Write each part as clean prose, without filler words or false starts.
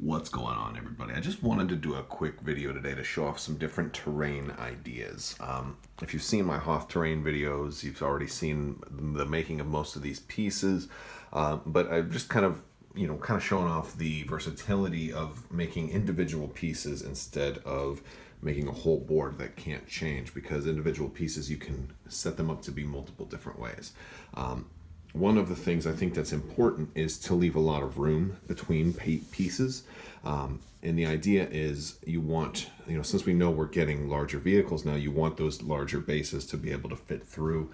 What's going on, everybody? I just wanted to do a quick video today to show off some different terrain ideas. If you've seen my Hoth terrain videos, you've already seen the making of most of these pieces, but I've just kind of showing off the versatility of making individual pieces instead of making a whole board that can't change, because individual pieces, you can set them up to be multiple different ways. One of the things I think that's important is to leave a lot of room between pieces. And the idea is you want, since we know we're getting larger vehicles now, you want those larger bases to be able to fit through.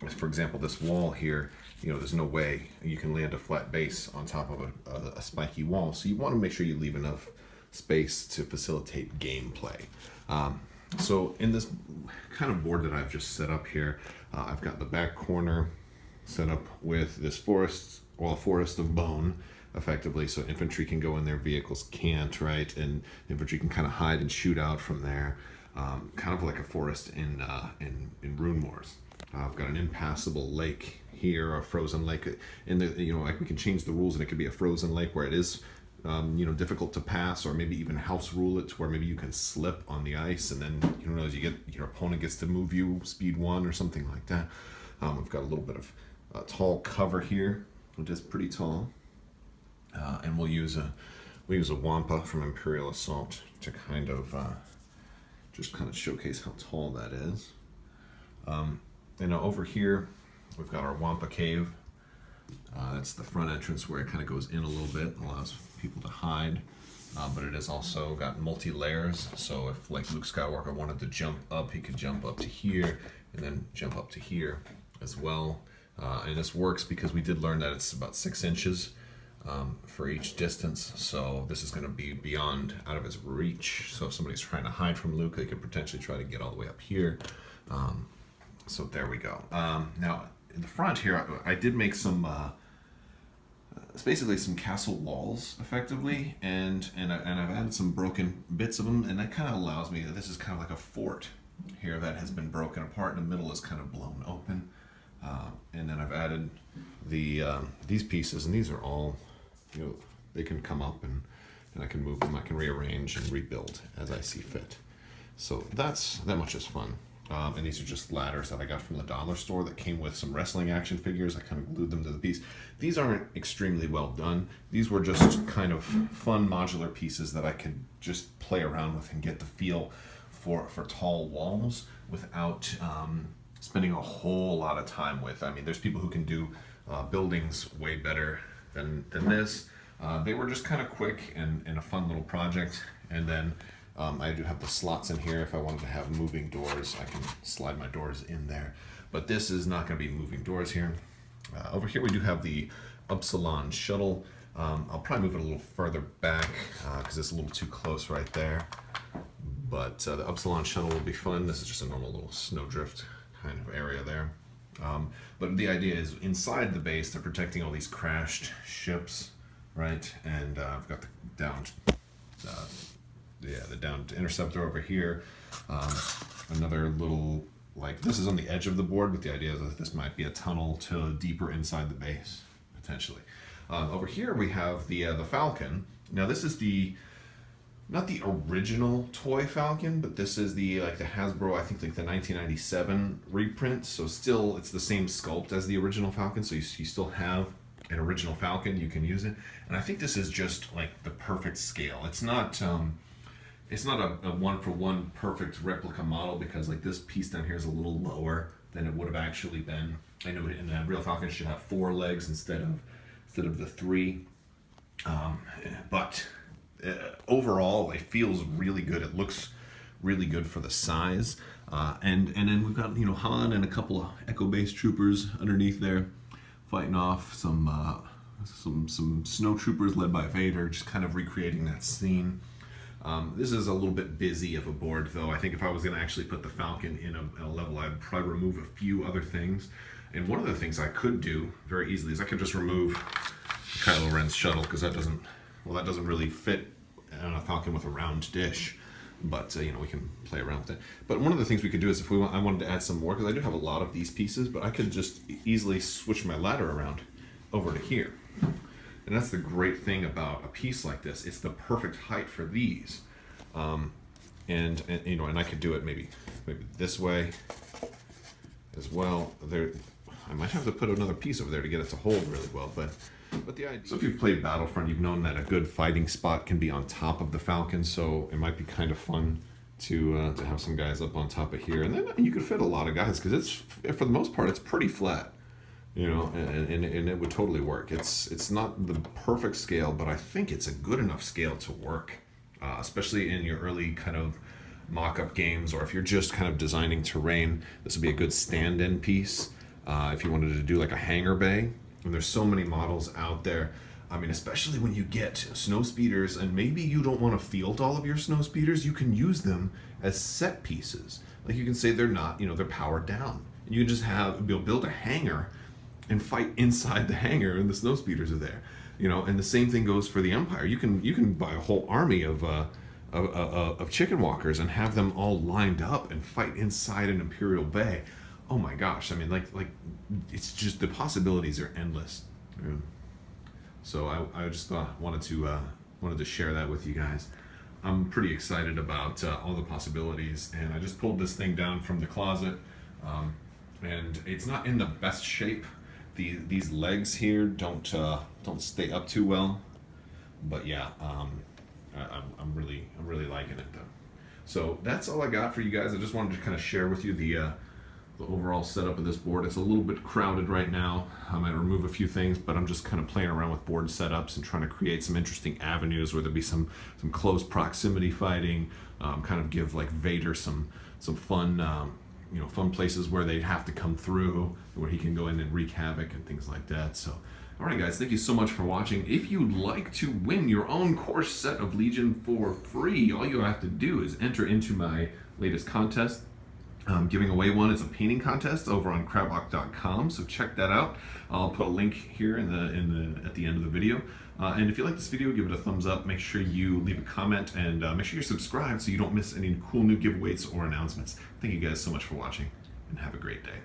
For example, this wall here, there's no way you can land a flat base on top of a spiky wall. So you want to make sure you leave enough space to facilitate gameplay. So in this kind of board that I've just set up here, I've got the back corner set up with this forest of bone, effectively, so infantry can go in there, vehicles can't, right? And infantry can kind of hide and shoot out from there, kind of like a forest in Rune Wars. I've got an impassable lake here, a frozen lake. In the like we can change the rules, and it could be a frozen lake where it is difficult to pass, or maybe even house rule it to where maybe you can slip on the ice, and then as you get your opponent gets to move you speed 1 or something like that. We've got a little bit of tall cover here, which is pretty tall, and we'll use a Wampa from Imperial Assault to kind of showcase how tall that is. And over here we've got our Wampa Cave. That's the front entrance where it kind of goes in a little bit, allows people to hide, but it has also got multi-layers, so if like Luke Skywalker wanted to jump up, he could jump up to here and then jump up to here as well. And this works because we did learn that it's about 6 inches for each distance, so this is going to be beyond out of his reach. So if somebody's trying to hide from Luke, they could potentially try to get all the way up here. So there we go. Now in the front here, I did make some it's basically some castle walls, effectively, and I've added some broken bits of them, and that kind of allows me, this is kind of like a fort here that has been broken apart, and the middle is kind of blown open. And then I've added these pieces, and these are all, they can come up and I can move them, I can rearrange and rebuild as I see fit. So that much is fun. And these are just ladders that I got from the dollar store that came with some wrestling action figures. I kind of glued them to the piece. These aren't extremely well done. These were just kind of fun modular pieces that I could just play around with and get the feel for tall walls without spending a whole lot of time with. I mean, there's people who can do buildings way better than this. They were just kind of quick and a fun little project. And then I do have the slots in here. If I wanted to have moving doors, I can slide my doors in there. But this is not going to be moving doors here. Over here we do have the Upsilon shuttle. I'll probably move it a little further back because it's a little too close right there. But the Upsilon shuttle will be fun. This is just a normal little snowdrift kind of area there. But the idea is inside the base, they're protecting all these crashed ships, right? And I've got the downed interceptor over here. Another little, this is on the edge of the board, but the idea is that this might be a tunnel to deeper inside the base, potentially. Over here we have the Falcon. Now this is not the original toy Falcon, but this is the Hasbro, I think the 1997 reprint. So still, it's the same sculpt as the original Falcon. So you still have an original Falcon, you can use it. And I think this is just the perfect scale. It's not a one-for-one perfect replica model, because this piece down here is a little lower than it would have actually been. I know in a real Falcon should have 4 legs instead of the 3. But overall, it feels really good. It looks really good for the size. And then we've got Han and a couple of Echo-based troopers underneath there, fighting off some snow troopers led by Vader, just kind of recreating that scene. This is a little bit busy of a board, though. I think if I was going to actually put the Falcon in a level, I'd probably remove a few other things. And one of the things I could do very easily is I could just remove Kylo Ren's shuttle, because that doesn't really fit on a Falcon with a round dish. But we can play around with it. But one of the things we could do is, if I wanted to add some more, because I do have a lot of these pieces, but I could just easily switch my ladder around over to here. And that's the great thing about a piece like this. It's the perfect height for these. And you know, and I could do it maybe this way as well. There, I might have to put another piece over there to get it to hold really well, but the idea. So if you've played Battlefront, you've known that a good fighting spot can be on top of the Falcon, so it might be kind of fun to have some guys up on top of here, and then you could fit a lot of guys because it's, for the most part, it's pretty flat, you know, and it would totally work. It's not the perfect scale, but I think it's a good enough scale to work, especially in your early kind of mock-up games, or if you're just kind of designing terrain. This would be a good stand-in piece if you wanted to do like a hangar bay. And there's so many models out there. I mean, especially when you get snow speeders, and maybe you don't want to field all of your snow speeders, you can use them as set pieces. Like you can say they're not, you know, they're powered down. And you can just build a hangar and fight inside the hangar, and the snow speeders are there. You know, and the same thing goes for the Empire. You can buy a whole army of chicken walkers and have them all lined up and fight inside an Imperial Bay. Oh my gosh! I mean, like it's just, the possibilities are endless. Yeah. So I just wanted to share that with you guys. I'm pretty excited about all the possibilities, and I just pulled this thing down from the closet, and it's not in the best shape. These legs here don't stay up too well, but yeah, I'm really liking it though. So that's all I got for you guys. I just wanted to kind of share with you the overall setup of this board. It's a little bit crowded right now. I might remove a few things, but I'm just kind of playing around with board setups and trying to create some interesting avenues where there'll be some close proximity fighting, kind of give like Vader some fun, you know, fun places where they have to come through, where he can go in and wreak havoc and things like that. So, all right, guys, thank you so much for watching. If you'd like to win your own course set of Legion for free, all you have to do is enter into my latest contest. I'm giving away one. It's a painting contest over on Crabbok.com, so check that out. I'll put a link here at the end of the video. And if you like this video, give it a thumbs up. Make sure you leave a comment, and make sure you're subscribed so you don't miss any cool new giveaways or announcements. Thank you guys so much for watching, and have a great day.